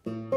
The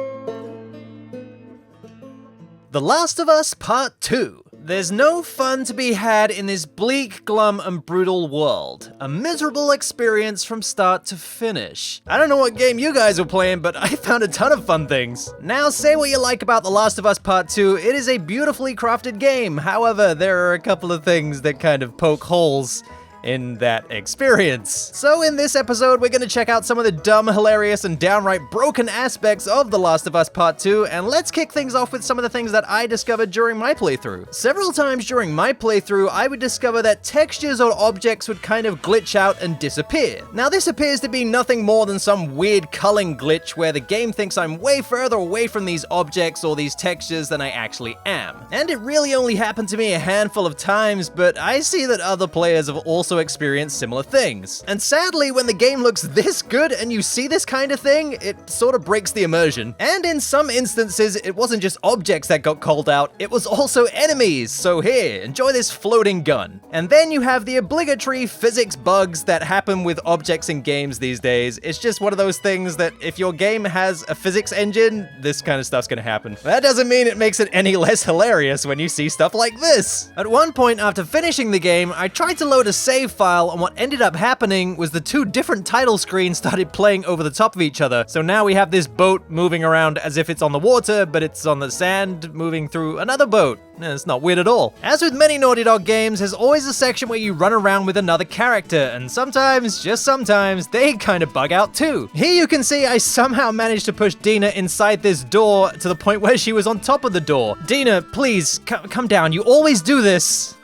Last of Us Part 2. There's no fun to be had in this bleak, glum, and brutal world. A miserable experience from start to finish. I don't know what game you guys were playing, but I found a ton of fun things. Now, say what you like about The Last of Us Part 2, it is a beautifully crafted game. However, there are a couple of things that kind of poke holes in that experience. So in this episode, we're gonna check out some of the dumb, hilarious, and downright broken aspects of The Last of Us Part 2, and let's kick things off with some of the things that I discovered during my playthrough. Several times during my playthrough, I would discover that textures or objects would kind of glitch out and disappear. Now this appears to be nothing more than some weird culling glitch where the game thinks I'm way further away from these objects or these textures than I actually am. And it really only happened to me a handful of times, but I see that other players have also experienced similar things. And sadly, when the game looks this good and you see this kind of thing, it sort of breaks the immersion. And in some instances, it wasn't just objects that got called out, it was also enemies. So here, enjoy this floating gun. And then you have the obligatory physics bugs that happen with objects in games these days. It's just one of those things that if your game has a physics engine, this kind of stuff's gonna happen. That doesn't mean it makes it any less hilarious when you see stuff like this. At one point after finishing the game, I tried to load a save file, and what ended up happening was the two different title screens started playing over the top of each other. So now we have this boat moving around as if it's on the water, but it's on the sand moving through another boat. It's not weird at all. As with many Naughty Dog games, there's always a section where you run around with another character, and sometimes, just sometimes, they kind of bug out too. Here you can see I somehow managed to push Dina inside this door to the point where she was on top of the door. Dina, please, come down. You always do this.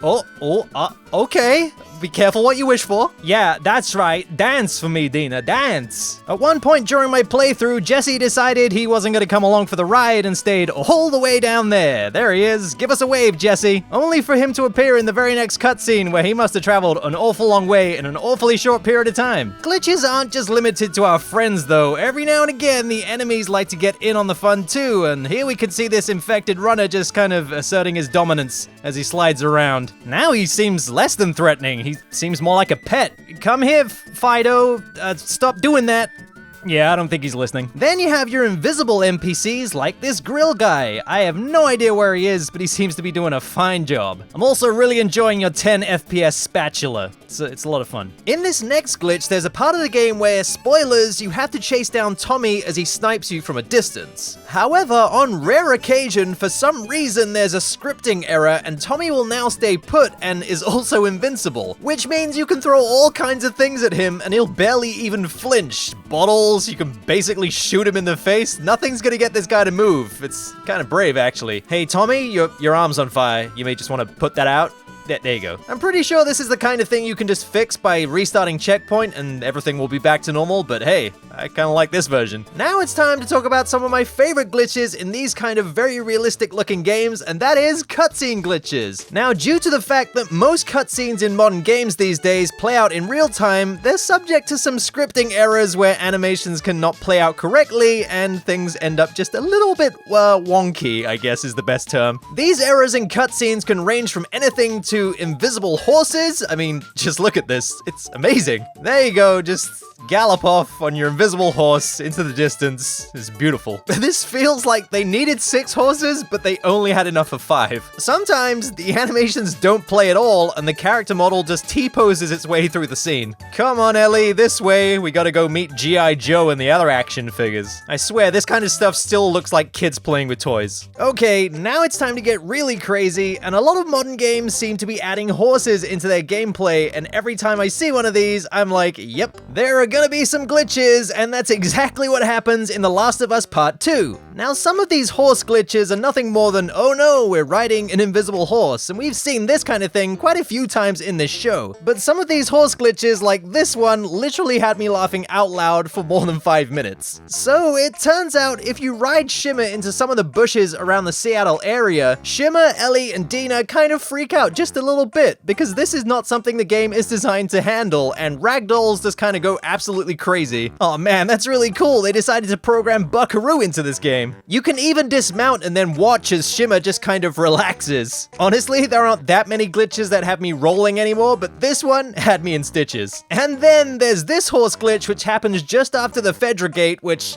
Okay. Be careful what you wish for. Yeah, that's right. Dance for me, Dina. Dance. At one point during my playthrough, Jesse decided he wasn't going to come along for the ride and stayed all the way down there. There he is. Give us a wave, Jesse. Only for him to appear in the very next cutscene where he must have traveled an awful long way in an awfully short period of time. Glitches aren't just limited to our friends, though. Every now and again, the enemies like to get in on the fun, too. And here we can see this infected runner just kind of asserting his dominance as he slides around. Now he seems less than threatening. He seems more like a pet. Come here, Fido. Stop doing that. Yeah, I don't think he's listening. Then you have your invisible NPCs like this grill guy. I have no idea where he is, but he seems to be doing a fine job. I'm also really enjoying your 10 FPS spatula. It's a lot of fun. In this next glitch, there's a part of the game where, spoilers, you have to chase down Tommy as he snipes you from a distance. However, on rare occasion, for some reason, there's a scripting error and Tommy will now stay put and is also invincible, which means you can throw all kinds of things at him and he'll barely even flinch. Bottles, you can basically shoot him in the face. Nothing's gonna get this guy to move. It's kind of brave, actually. Hey, Tommy, your arm's on fire. You may just want to put that out. There you go. I'm pretty sure this is the kind of thing you can just fix by restarting checkpoint and everything will be back to normal, but hey, I kind of like this version. Now it's time to talk about some of my favorite glitches in these kind of very realistic looking games, and that is cutscene glitches. Now, due to the fact that most cutscenes in modern games these days play out in real time, they're subject to some scripting errors where animations cannot play out correctly and things end up just a little bit, wonky, I guess is the best term. These errors in cutscenes can range from anything to invisible horses. I mean, just look at this. It's amazing. There you go, just gallop off on your invisible horse into the distance. It's beautiful. This feels like they needed 6 horses, but they only had enough of 5. Sometimes the animations don't play at all, and the character model just T-poses its way through the scene. Come on, Ellie, this way. We gotta go meet G.I. Joe and the other action figures. I swear, this kind of stuff still looks like kids playing with toys. Okay, now it's time to get really crazy, and a lot of modern games seem to be adding horses into their gameplay, and every time I see one of these, I'm like, yep, there are gonna be some glitches, and that's exactly what happens in The Last of Us Part 2. Now, some of these horse glitches are nothing more than, oh no, we're riding an invisible horse, and we've seen this kind of thing quite a few times in this show. But some of these horse glitches, like this one, literally had me laughing out loud for more than 5 minutes. So, it turns out if you ride Shimmer into some of the bushes around the Seattle area, Shimmer, Ellie, and Dina kind of freak out just a little bit, because this is not something the game is designed to handle, and ragdolls just kind of go absolutely crazy. Oh man, that's really cool. They decided to program Buckaroo into this game. You can even dismount and then watch as Shimmer just kind of relaxes. Honestly, there aren't that many glitches that have me rolling anymore, but this one had me in stitches. And then there's this horse glitch which happens just after the Fedra gate, which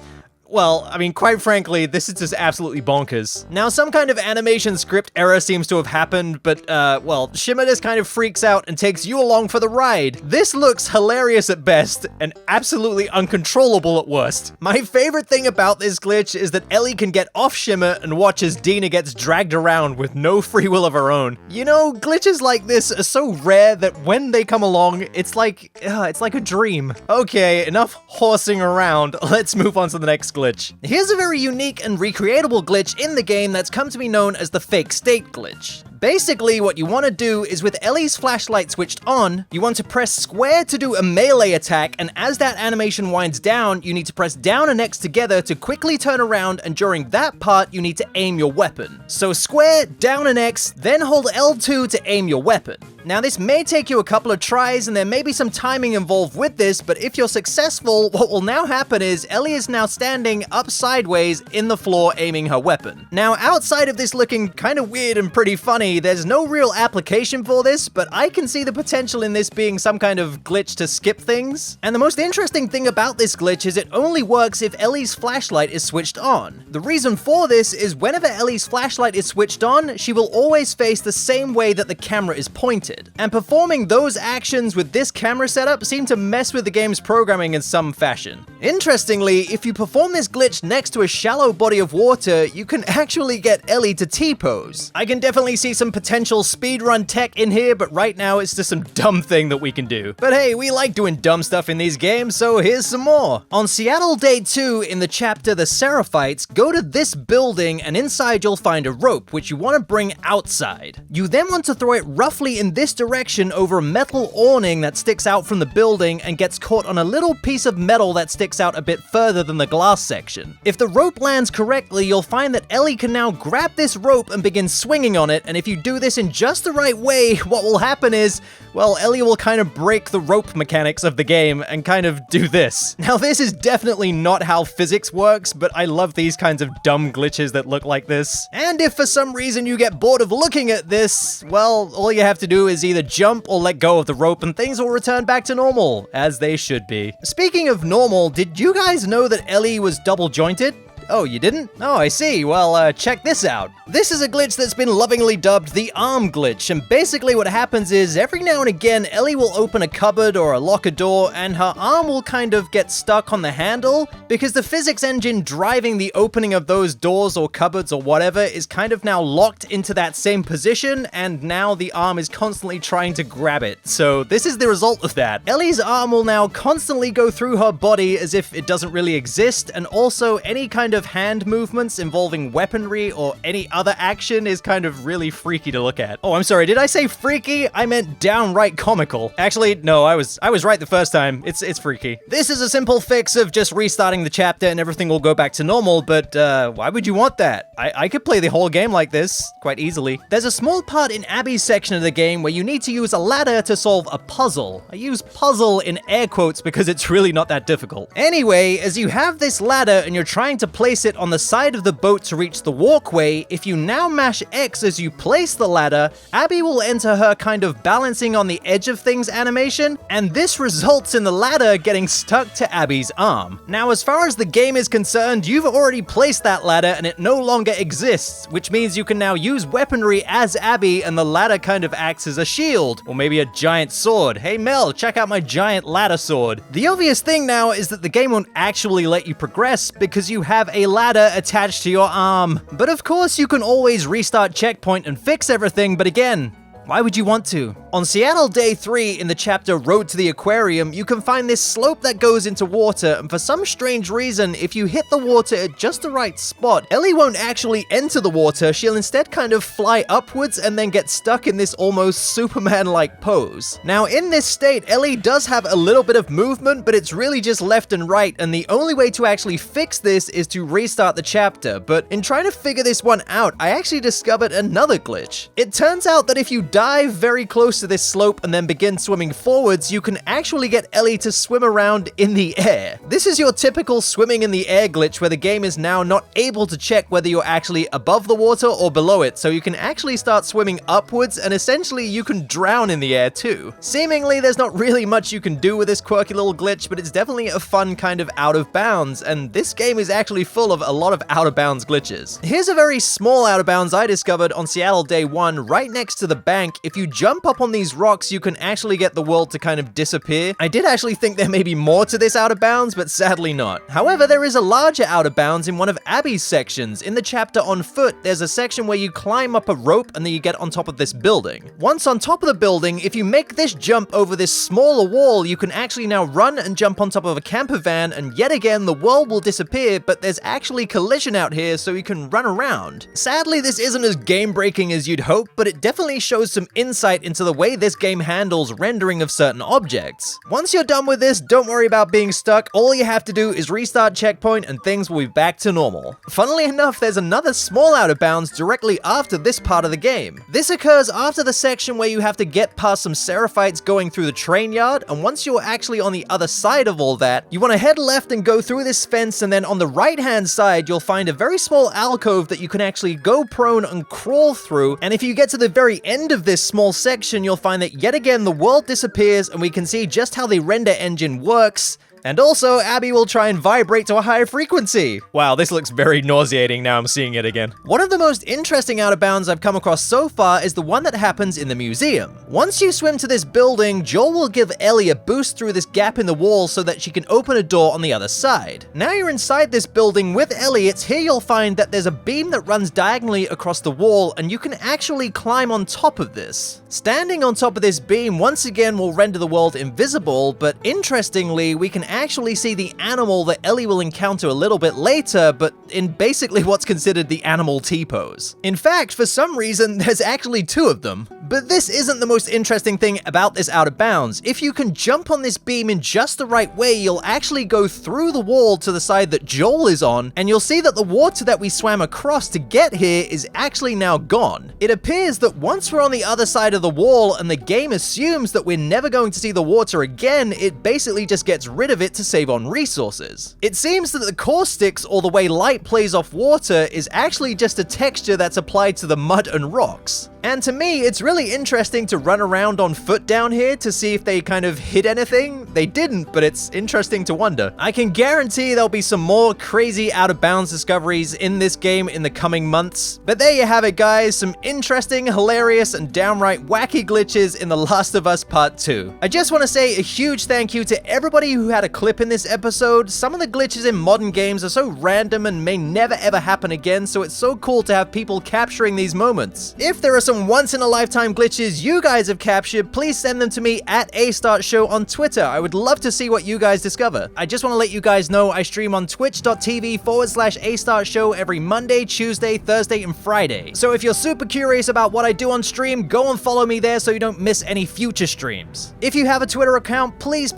well, I mean, quite frankly, this is just absolutely bonkers. Now, some kind of animation script error seems to have happened, but, well, Shimmer just kind of freaks out and takes you along for the ride. This looks hilarious at best, and absolutely uncontrollable at worst. My favorite thing about this glitch is that Ellie can get off Shimmer and watch as Dina gets dragged around with no free will of her own. You know, glitches like this are so rare that when they come along, it's like a dream. Okay, enough horsing around. Let's move on to the next glitch. Here's a very unique and recreatable glitch in the game that's come to be known as the fake state glitch. Basically, what you want to do is with Ellie's flashlight switched on, you want to press square to do a melee attack, and as that animation winds down, you need to press down and X together to quickly turn around, and during that part, you need to aim your weapon. So square, down and X, then hold L2 to aim your weapon. Now, this may take you a couple of tries, and there may be some timing involved with this, but if you're successful, what will now happen is Ellie is now standing up sideways in the floor aiming her weapon. Now, outside of this looking kind of weird and pretty funny, there's no real application for this, but I can see the potential in this being some kind of glitch to skip things. And the most interesting thing about this glitch is it only works if Ellie's flashlight is switched on. The reason for this is whenever Ellie's flashlight is switched on, she will always face the same way that the camera is pointed. And performing those actions with this camera setup seem to mess with the game's programming in some fashion. Interestingly, if you perform this glitch next to a shallow body of water, you can actually get Ellie to T-pose. I can definitely see some potential speedrun tech in here, but right now it's just some dumb thing that we can do. But hey, we like doing dumb stuff in these games, so here's some more. On Seattle Day 2, in the chapter The Seraphites, go to this building, and inside you'll find a rope, which you want to bring outside. You then want to throw it roughly in this direction over a metal awning that sticks out from the building and gets caught on a little piece of metal that sticks out a bit further than the glass section. If the rope lands correctly, you'll find that Ellie can now grab this rope and begin swinging on it, and if you do this in just the right way, what will happen is, well, Ellie will kind of break the rope mechanics of the game and kind of do this. Now, this is definitely not how physics works, but I love these kinds of dumb glitches that look like this. And if for some reason you get bored of looking at this, well, all you have to do is either jump or let go of the rope and things will return back to normal, as they should be. Speaking of normal, did you guys know that Ellie was double jointed? Oh, you didn't? Oh, I see. Well, check this out. This is a glitch that's been lovingly dubbed the arm glitch, and basically what happens is every now and again, Ellie will open a cupboard or lock a door, and her arm will kind of get stuck on the handle, because the physics engine driving the opening of those doors or cupboards or whatever is kind of now locked into that same position, and now the arm is constantly trying to grab it. So this is the result of that. Ellie's arm will now constantly go through her body as if it doesn't really exist, and also any kind of hand movements involving weaponry or any other action is kind of really freaky to look at. Oh, I'm sorry, did I say freaky? I meant downright comical. Actually, no, I was right the first time. It's freaky. This is a simple fix of just restarting the chapter and everything will go back to normal, but why would you want that? I could play the whole game like this quite easily. There's a small part in Abby's section of the game where you need to use a ladder to solve a puzzle. I use puzzle in air quotes because it's really not that difficult. Anyway, as you have this ladder and you're trying to place it on the side of the boat to reach the walkway, if you now mash X as you place the ladder, Abby will enter her kind of balancing on the edge of things animation, and this results in the ladder getting stuck to Abby's arm. Now, as far as the game is concerned, you've already placed that ladder and it no longer exists, which means you can now use weaponry as Abby and the ladder kind of acts as a shield, or maybe a giant sword. Hey Mel, check out my giant ladder sword. The obvious thing now is that the game won't actually let you progress because you have a ladder attached to your arm. But of course you can always restart checkpoint and fix everything, but again, why would you want to? On Seattle Day 3, in the chapter Road to the Aquarium, you can find this slope that goes into water, and for some strange reason, if you hit the water at just the right spot, Ellie won't actually enter the water, she'll instead kind of fly upwards and then get stuck in this almost Superman-like pose. Now, in this state, Ellie does have a little bit of movement, but it's really just left and right, and the only way to actually fix this is to restart the chapter. But in trying to figure this one out, I actually discovered another glitch. It turns out that if you dive very close to to this slope and then begin swimming forwards, you can actually get Ellie to swim around in the air. This is your typical swimming in the air glitch where the game is now not able to check whether you're actually above the water or below it, so you can actually start swimming upwards and essentially you can drown in the air too. Seemingly there's not really much you can do with this quirky little glitch, but it's definitely a fun kind of out of bounds, and this game is actually full of a lot of out of bounds glitches. Here's a very small out of bounds I discovered on Seattle Day 1 right next to the bank. If you jump up on these rocks, you can actually get the world to kind of disappear. I did actually think there may be more to this out of bounds, but sadly not. However, there is a larger out of bounds in one of Abby's sections. In the chapter on foot, there's a section where you climb up a rope and then you get on top of this building. Once on top of the building, if you make this jump over this smaller wall, you can actually now run and jump on top of a camper van, and yet again the world will disappear, but there's actually collision out here so you can run around. Sadly, this isn't as game-breaking as you'd hope, but it definitely shows some insight into the way this game handles rendering of certain objects. Once you're done with this, don't worry about being stuck. All you have to do is restart checkpoint and things will be back to normal. Funnily enough, there's another small out of bounds directly after this part of the game. This occurs after the section where you have to get past some seraphites going through the train yard, and once you're actually on the other side of all that, you want to head left and go through this fence, and then on the right hand side you'll find a very small alcove that you can actually go prone and crawl through, and if you get to the very end of this small section, you'll find that yet again the world disappears and we can see just how the render engine works. And also, Abby will try and vibrate to a higher frequency. Wow, this looks very nauseating now I'm seeing it again. One of the most interesting out of bounds I've come across so far is the one that happens in the museum. Once you swim to this building, Joel will give Ellie a boost through this gap in the wall so that she can open a door on the other side. Now you're inside this building with Ellie, it's here you'll find that there's a beam that runs diagonally across the wall, and you can actually climb on top of this. Standing on top of this beam once again will render the world invisible, but interestingly, we can actually see the animal that Ellie will encounter a little bit later, but in basically what's considered the animal T-pose. In fact, for some reason, there's actually two of them. But this isn't the most interesting thing about this out of bounds. If you can jump on this beam in just the right way, you'll actually go through the wall to the side that Joel is on, and you'll see that the water that we swam across to get here is actually now gone. It appears that once we're on the other side of the wall and the game assumes that we're never going to see the water again, it basically just gets rid of it to save on resources. It seems that the caustics, or the way light plays off water, is actually just a texture that's applied to the mud and rocks. And to me, it's really interesting to run around on foot down here to see if they kind of hit anything. They didn't, but it's interesting to wonder. I can guarantee there'll be some more crazy out-of-bounds discoveries in this game in the coming months. But there you have it, guys. Some interesting, hilarious, and downright wacky glitches in The Last of Us Part 2. I just want to say a huge thank you to everybody who had a clip in this episode. Some of the glitches in modern games are so random and may never ever happen again, so it's so cool to have people capturing these moments. If there are some once-in-a-lifetime glitches you guys have captured, please send them to me at A+Start Show on Twitter. I would love to see what you guys discover. I just want to let you guys know I stream on twitch.tv/A+Start Show every Monday, Tuesday, Thursday, and Friday. So if you're super curious about what I do on stream, go and follow me there so you don't miss any future streams. If you have a Twitter account, please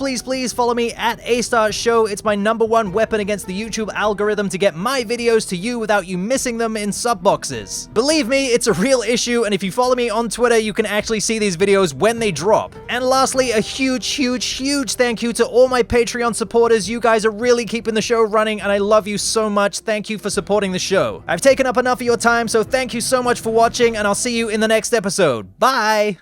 follow me at A+Start Show. It's my #1 weapon against the YouTube algorithm to get my videos to you without you missing them in sub boxes. Believe me, it's a real issue, and if you follow me on Twitter, you can actually see these videos when they drop. And lastly, a huge thank you to all my Patreon supporters. You guys are really keeping the show running, and I love you so much. Thank you for supporting the show. I've taken up enough of your time, so thank you so much for watching, and I'll see you in the next episode. Bye!